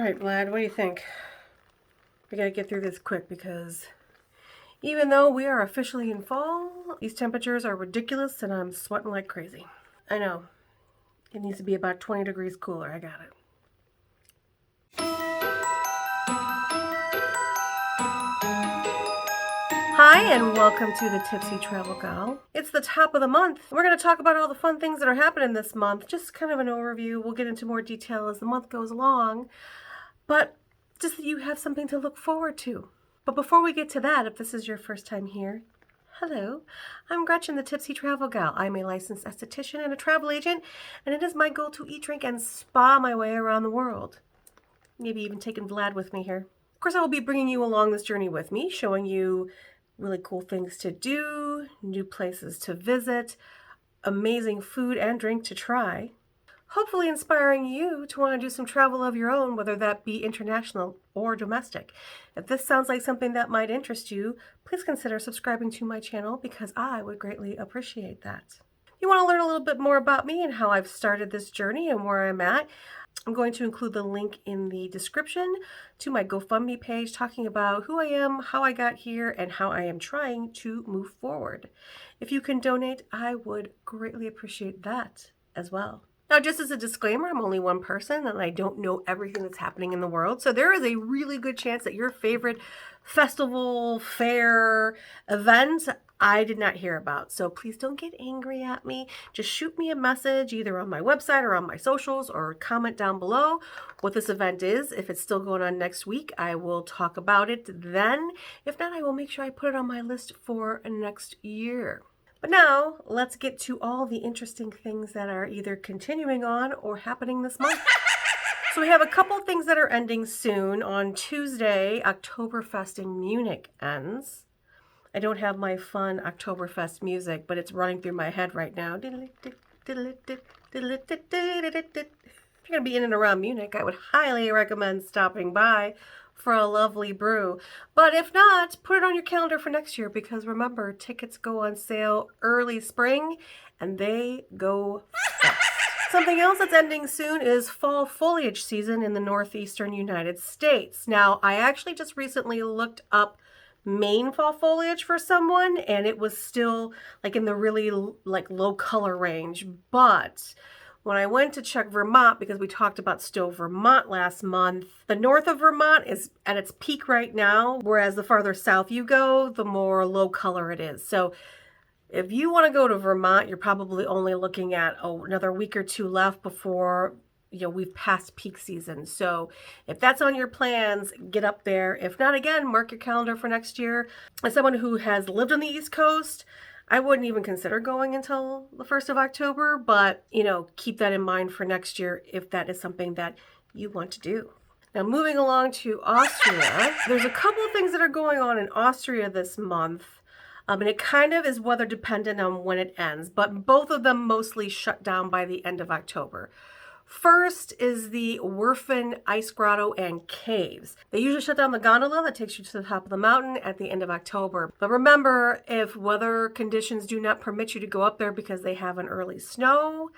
right, Vlad, what do you think? We gotta get through this quick because even though we are officially in fall, these temperatures are ridiculous and I'm sweating like crazy. I know. It needs to be about 20 degrees cooler. I got it. Hi, and welcome to the Tipsy Travel Gal. It's the top of the month. We're going to talk about all the fun things that are happening this month. Just kind of an overview. We'll get into more detail as the month goes along. But just that you have something to look forward to. But before we get to that, if this is your first time here, hello, I'm Gretchen, the Tipsy Travel Gal. I'm a licensed esthetician and a travel agent, and it is my goal to eat, drink, and spa my way around the world. Maybe even taking Vlad with me here. Of course, I will be bringing you along this journey with me, showing you really cool things to do, new places to visit, amazing food and drink to try. Hopefully inspiring you to want to do some travel of your own, whether that be international or domestic. If this sounds like something that might interest you, please consider subscribing to my channel because I would greatly appreciate that. If you want to learn a little bit more about me and how I've started this journey and where I'm at, I'm going to include the link in the description to my GoFundMe page talking about who I am, how I got here, and how I am trying to move forward. If you can donate, I would greatly appreciate that as well. Now, just as a disclaimer, I'm only one person and I don't know everything that's happening in the world. So there is a really good chance that your favorite festival, fair, event I did not hear about. So please don't get angry at me. Just shoot me a message either on my website or on my socials or comment down below what this event is. If it's still going on next week, I will talk about it then. If not, I will make sure I put it on my list for next year. But now, let's get to all the interesting things that are either continuing on or happening this month. So we have a couple things that are ending soon. On Tuesday, Oktoberfest in Munich ends. I don't have my fun Oktoberfest music, but it's running through my head right now. If you're going to be in and around Munich, I would highly recommend stopping by for a lovely brew. But if not, put it on your calendar for next year because remember, tickets go on sale early spring and they go fast. Something else that's ending soon is fall foliage season in the northeastern United States. Now, I actually just recently looked up Maine fall foliage for someone and it was still like in the really like low color range, but when I went to check Vermont, because we talked about Stowe, Vermont last month, the north of Vermont is at its peak right now, whereas the farther south you go, the more low color it is. So if you want to go to Vermont, you're probably only looking at another week or two left before we've passed peak season. So if that's on your plans, get up there. If not, again, mark your calendar for next year. As someone who has lived on the East Coast, I wouldn't even consider going until the 1st of October, but, keep that in mind for next year if that is something that you want to do. Now, moving along to Austria, there's a couple of things that are going on in Austria this month, and it kind of is weather dependent on when it ends, but both of them mostly shut down by the end of October. First is the Werfen Ice Grotto and Caves. They usually shut down the gondola that takes you to the top of the mountain at the end of October. But remember, if weather conditions do not permit you to go up there because they have an early snow,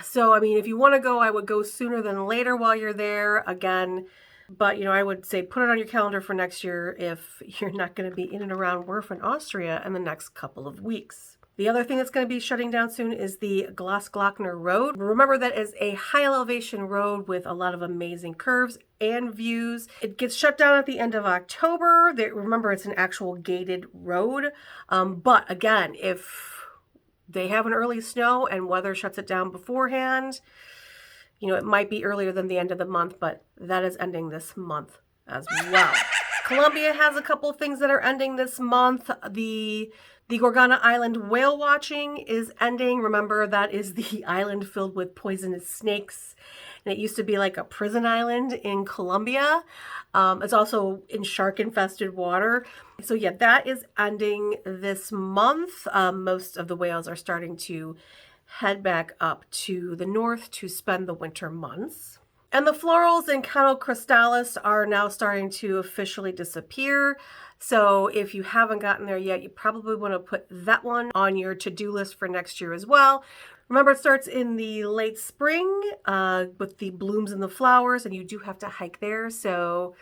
so, if you want to go, I would go sooner than later while you're there again. But, I would say put it on your calendar for next year if you're not going to be in and around Werfen, Austria in the next couple of weeks. The other thing that's going to be shutting down soon is the Grossglockner Road. Remember, that is a high elevation road with a lot of amazing curves and views. It gets shut down at the end of October. Remember, it's an actual gated road. But again, if they have an early snow and weather shuts it down beforehand, it might be earlier than the end of the month, but that is ending this month as well. Colombia has a couple of things that are ending this month. The Gorgona Island whale watching is ending. Remember, that is the island filled with poisonous snakes. And it used to be like a prison island in Colombia. It's also in shark-infested water. So yeah, that is ending this month. Most of the whales are starting to head back up to the north to spend the winter months. And the florals in Cano Cristalis are now starting to officially disappear. So if you haven't gotten there yet, you probably want to put that one on your to-do list for next year as well. Remember, it starts in the late spring with the blooms and the flowers, and you do have to hike there. So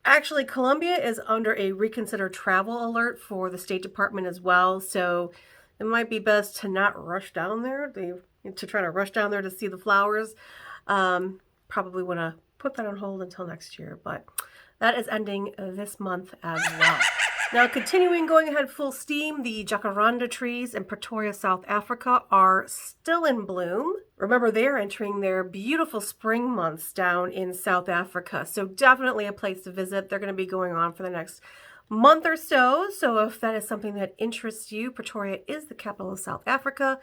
actually, Colombia is under a reconsider travel alert for the State Department as well. So it might be best to not rush down there, to try to rush down there to see the flowers. Probably want to put that on hold until next year, but that is ending this month as well. Now, continuing going ahead full steam, the jacaranda trees in Pretoria, South Africa are still in bloom. Remember, they're entering their beautiful spring months down in South Africa, so definitely a place to visit. They're going to be going on for the next month or so, so if that is something that interests you, Pretoria is the capital of South Africa,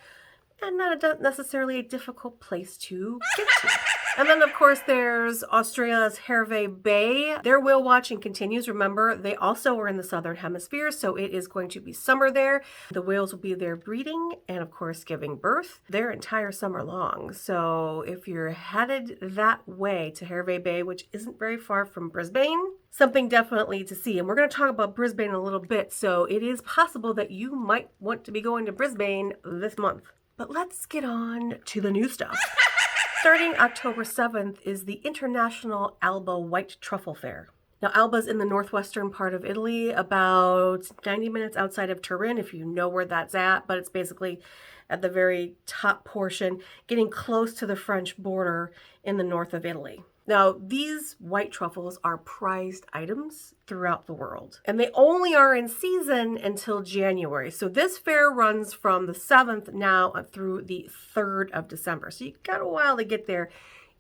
and not necessarily a difficult place to get to. And then, of course, there's Australia's Hervey Bay. Their whale watching continues. Remember, they also are in the southern hemisphere, so it is going to be summer there. The whales will be there breeding and, of course, giving birth their entire summer long. So if you're headed that way to Hervey Bay, which isn't very far from Brisbane, something definitely to see. And we're going to talk about Brisbane in a little bit, so it is possible that you might want to be going to Brisbane this month. But let's get on to the new stuff. Starting October 7th is the International Alba White Truffle Fair. Now, Alba's in the northwestern part of Italy, about 90 minutes outside of Turin, if you know where that's at, but it's basically at the very top portion, getting close to the French border in the north of Italy. Now, these white truffles are prized items throughout the world, and they only are in season until January. So this fair runs from the 7th now through the 3rd of December. So you've got a while to get there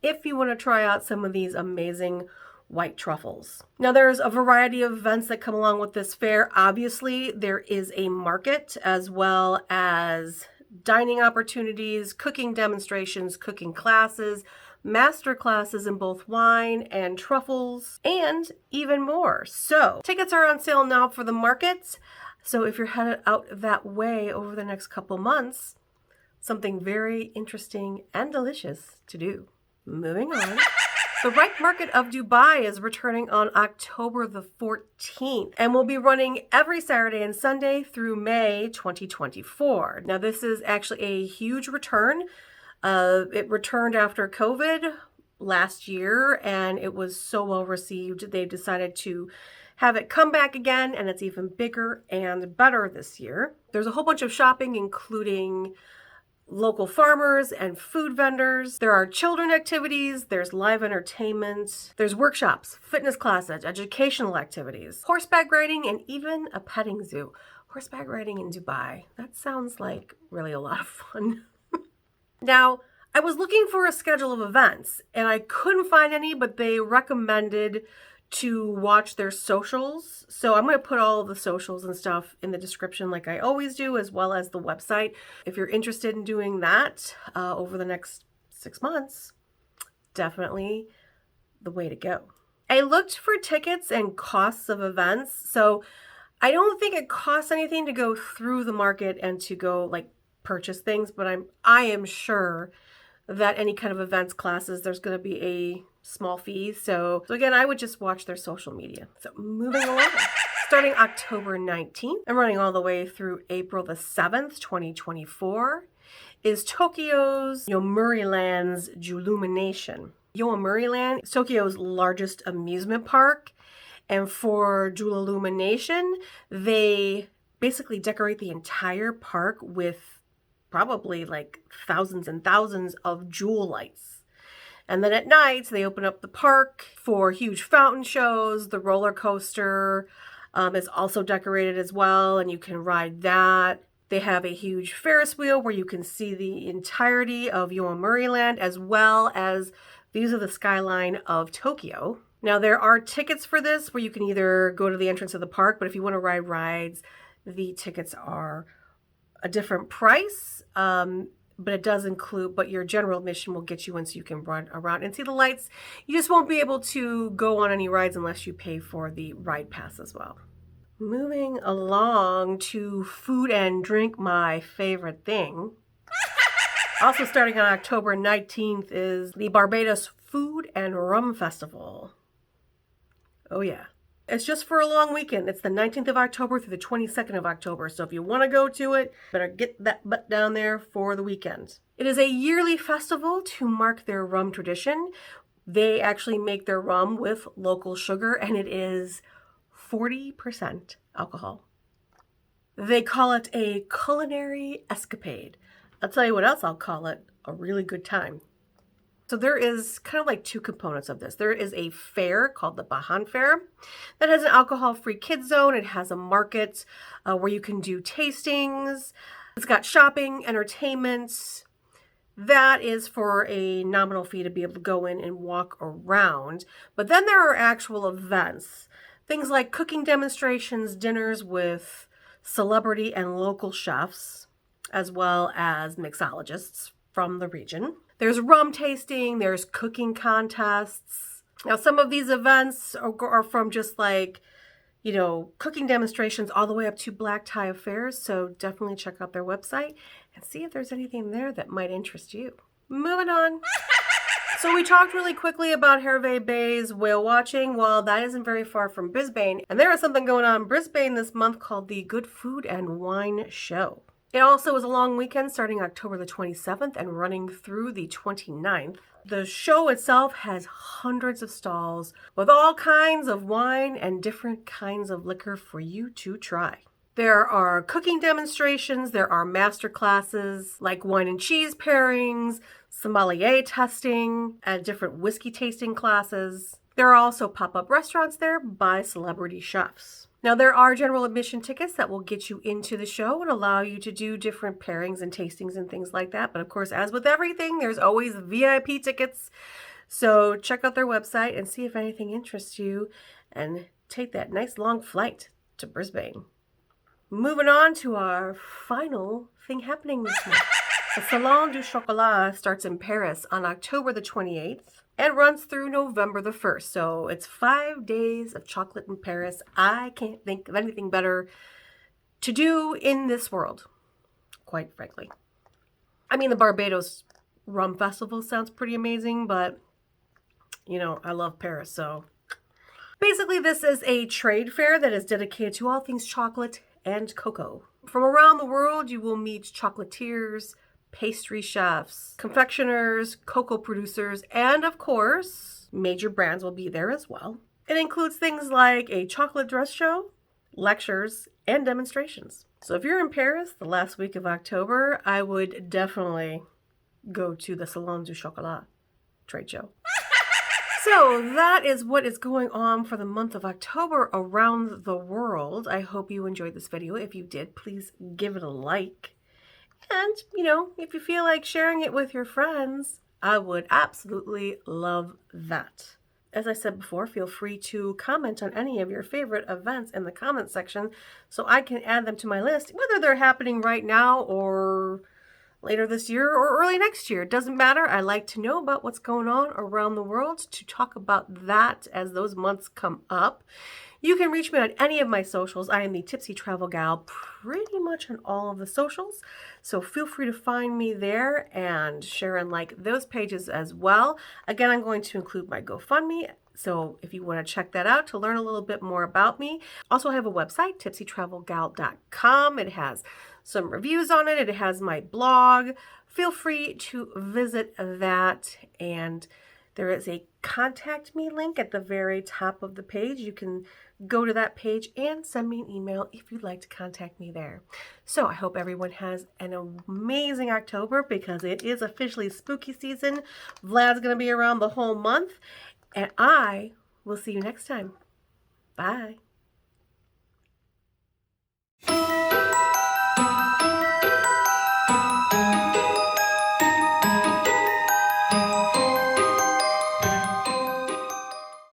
if you want to try out some of these amazing white truffles. Now, there's a variety of events that come along with this fair. Obviously, there is a market as well as dining opportunities, cooking demonstrations, cooking classes, master classes in both wine and truffles, and even more. So tickets are on sale now for the markets. So if you're headed out that way over the next couple months, something very interesting and delicious to do. Moving on. The Ripe Market of Dubai is returning on October the 14th and will be running every Saturday and Sunday through May 2024. Now, this is actually a huge return. It returned after COVID last year, and it was so well received, they've decided to have it come back again, and it's even bigger and better this year. There's a whole bunch of shopping, including local farmers and food vendors. There are children activities, there's live entertainment, there's workshops, fitness classes, educational activities, horseback riding, and even a petting zoo. Horseback riding in Dubai. That sounds like really a lot of fun. Now, I was looking for a schedule of events and I couldn't find any, but they recommended to watch their socials. So I'm going to put all of the socials and stuff in the description like I always do, as well as the website. If you're interested in doing that over the next 6 months, definitely the way to go. I looked for tickets and costs of events. So I don't think it costs anything to go through the market and to go like purchase things, but I am sure that any kind of events classes, there's going to be a small fee. So again, I would just watch their social media. So moving along. Starting October 19th and running all the way through April the 7th, 2024, is Tokyo's Yomiuriland's Julumination. Yomiuriland is Tokyo's largest amusement park, and for Julumination, they basically decorate the entire park with probably like thousands and thousands of jewel lights. And then at night, they open up the park for huge fountain shows. The roller coaster is also decorated as well, and you can ride that. They have a huge Ferris wheel where you can see the entirety of Yomiuriland as well as views of the skyline of Tokyo. Now, there are tickets for this where you can either go to the entrance of the park, but if you want to ride rides, the tickets are a different price, but it does include, but your general admission will get you in so you can run around and see the lights. You just won't be able to go on any rides unless you pay for the ride pass as well. Moving along to food and drink, my favorite thing. Also starting on October 19th is the Barbados Food and Rum Festival. Oh yeah. It's just for a long weekend. It's the 19th of October through the 22nd of October. So if you want to go to it, better get that butt down there for the weekend. It is a yearly festival to mark their rum tradition. They actually make their rum with local sugar, and it is 40% alcohol. They call it a culinary escapade. I'll tell you what else I'll call it, a really good time. So there is kind of like two components of this. There is a fair called the Bahan Fair that has an alcohol-free kids zone. It has a market where you can do tastings. It's got shopping, entertainment. That is for a nominal fee to be able to go in and walk around. But then there are actual events. Things like cooking demonstrations, dinners with celebrity and local chefs, as well as mixologists from the region. There's rum tasting, there's cooking contests. Now, some of these events are from just like, cooking demonstrations all the way up to black tie affairs. So definitely check out their website and see if there's anything there that might interest you. Moving on. So we talked really quickly about Hervey Bay's whale watching. Well, that isn't very far from Brisbane. And there is something going on in Brisbane this month called the Good Food and Wine Show. It also is a long weekend starting October the 27th and running through the 29th. The show itself has hundreds of stalls with all kinds of wine and different kinds of liquor for you to try. There are cooking demonstrations, there are master classes like wine and cheese pairings, sommelier testing, and different whiskey tasting classes. There are also pop-up restaurants there by celebrity chefs. Now, there are general admission tickets that will get you into the show and allow you to do different pairings and tastings and things like that. But of course, as with everything, there's always VIP tickets. So check out their website and see if anything interests you and take that nice long flight to Brisbane. Moving on to our final thing happening this month. The salonduchocolat starts in Paris on October the 28th and runs through November the 1st. So it's 5 days of chocolate in Paris. I can't think of anything better to do in this world, quite frankly. I mean, the Barbados Rum Festival sounds pretty amazing, but, I love Paris, so. Basically, this is a trade fair that is dedicated to all things chocolate and cocoa. From around the world, you will meet chocolatiers, pastry chefs, confectioners, cocoa producers, and of course, major brands will be there as well. It includes things like a chocolate dress show, lectures, and demonstrations. So if you're in Paris the last week of October, I would definitely go to the salonduchocolat trade show. So that is what is going on for the month of October around the world. I hope you enjoyed this video. If you did, please give it a like. And, if you feel like sharing it with your friends, I would absolutely love that. As I said before, feel free to comment on any of your favorite events in the comment section so I can add them to my list, whether they're happening right now or later this year or early next year. It doesn't matter. I like to know about what's going on around the world to talk about that as those months come up. You can reach me on any of my socials. I am the Tipsy Travel Gal pretty much on all of the socials. So feel free to find me there and share and like those pages as well. Again, I'm going to include my GoFundMe. So if you want to check that out to learn a little bit more about me. Also, I have a website, tipsytravelgal.com. It has some reviews on it. It has my blog. Feel free to visit that. And there is a contact me link at the very top of the page. You can go to that page and send me an email if you'd like to contact me there. So I hope everyone has an amazing October because it is officially spooky season. Vlad's going to be around the whole month. And I will see you next time. Bye.